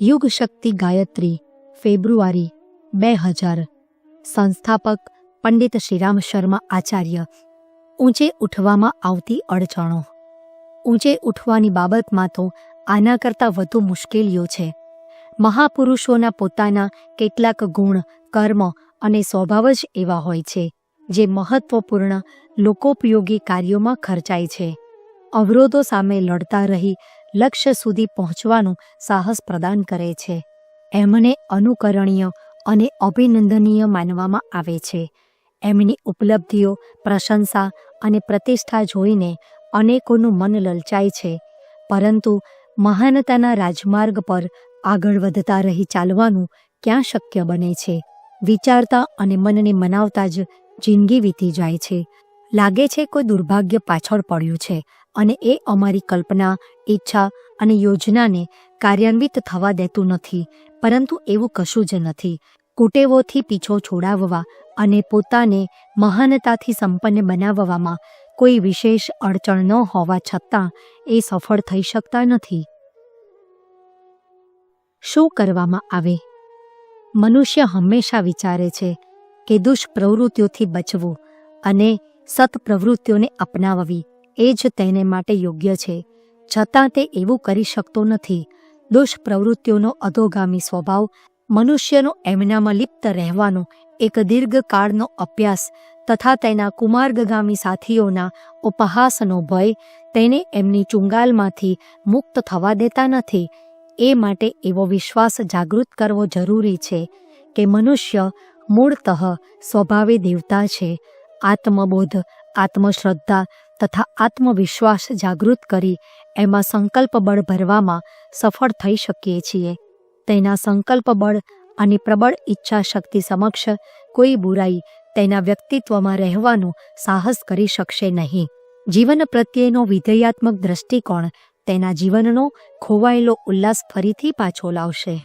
યુગ શક્તિ ગાયત્રી, ફેબ્રુઆરી 2000. સંસ્થાપક પંડિત શ્રીરામ શર્મા આચાર્ય. ઊંચે ઉઠવામાં આવતી અડચણો. ઊંચે ઉઠવાની બાબતમાં તો આના કરતાં વધુ મુશ્કેલીઓ છે. મહાપુરુષોના પોતાના કેટલાક ગુણ, કર્મ અને સ્વભાવ જ એવા હોય છે જે મહત્વપૂર્ણ લોકોપયોગી કાર્યોમાં ખર્ચાય છે. અવરોધો સામે લડતા રહી લક્ષ્ય સુધી પહોંચવાનું સાહસ પ્રદાન કરે છે. એમને અનુકરણીય અને અભિનંદનીય માનવામાં આવે છે. એમની ઉપલબ્ધિઓ, પ્રશંસા અને પ્રતિષ્ઠા જોઈને અનેકોનું મન લલચાય છે. પરંતુ મહાનતાના રાજમાર્ગ પર આગળ વધતા રહી ચાલવાનું ક્યાં શક્ય બને છે? વિચારતા અને મનને મનાવતા જ જિંદગી વીતી જાય છે. લાગે છે કોઈ દુર્ભાગ્ય પાછળ પડ્યું છે અને એ અમારી કલ્પના, ઈચ્છા અને યોજનાને કાર્યાન્વિત થવા દેતું નથી. પરંતુ એવું કશું જ નથી. કુટેવોથી પીછો છોડાવવા અને પોતાને મહાનતાથી સંપન્ન બનાવવામાં કોઈ વિશેષ અડચણ ન હોવા છતાં એ સફળ થઈ શકતા નથી. શું કરવામાં આવે? મનુષ્ય હંમેશા વિચારે છે કે દુષ્પ્રવૃત્તિઓથી બચવું અને સત્પ્રવૃત્તિઓને અપનાવવી એ જ તેને માટે યોગ્ય છે. છતાં તે એવું કરી શકતો નથી. દુષ્પ્રવૃત્તિઓનો અધોગામી સ્વભાવ, મનુષ્યનો એમનામાં લિપ્ત રહેવાનો એક દીર્ઘકાળનો અભ્યાસ તથા તેના કુમાર્ગગામી સાથીઓના ઉપહાસનો ભય તેને એમની ચુંગાલમાંથી મુક્ત થવા દેતા નથી. એ માટે એવો વિશ્વાસ જાગૃત કરવો જરૂરી છે કે મનુષ્ય મૂળતઃ સ્વભાવે દેવતા છે. આત્મબોધ, આત્મશ્રદ્ધા તથા આત્મવિશ્વાસ જાગૃત કરી એમાં સંકલ્પ બળ ભરવામાં સફળ થઈ શકીએ છીએ. તેના સંકલ્પ બળ અને પ્રબળ ઈચ્છા શક્તિ સમક્ષ કોઈ બુરાઈ તેના વ્યક્તિત્વમાં રહેવાનું સાહસ કરી શકશે નહીં. જીવન પ્રત્યેનો વિધેયાત્મક દ્રષ્ટિકોણ તેના જીવનનો ખોવાયેલો ઉલ્લાસ ફરીથી પાછો લાવશે.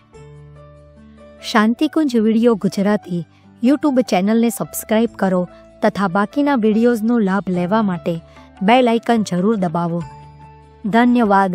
શાંતિકુંજ વિડીયો ગુજરાતી યુટ્યુબ ચેનલને સબસ્ક્રાઇબ કરો તથા બાકીના વિડીયોઝનો લાભ લેવા માટે બેલ આઇકન જરૂર દબાવો. ધન્યવાદ.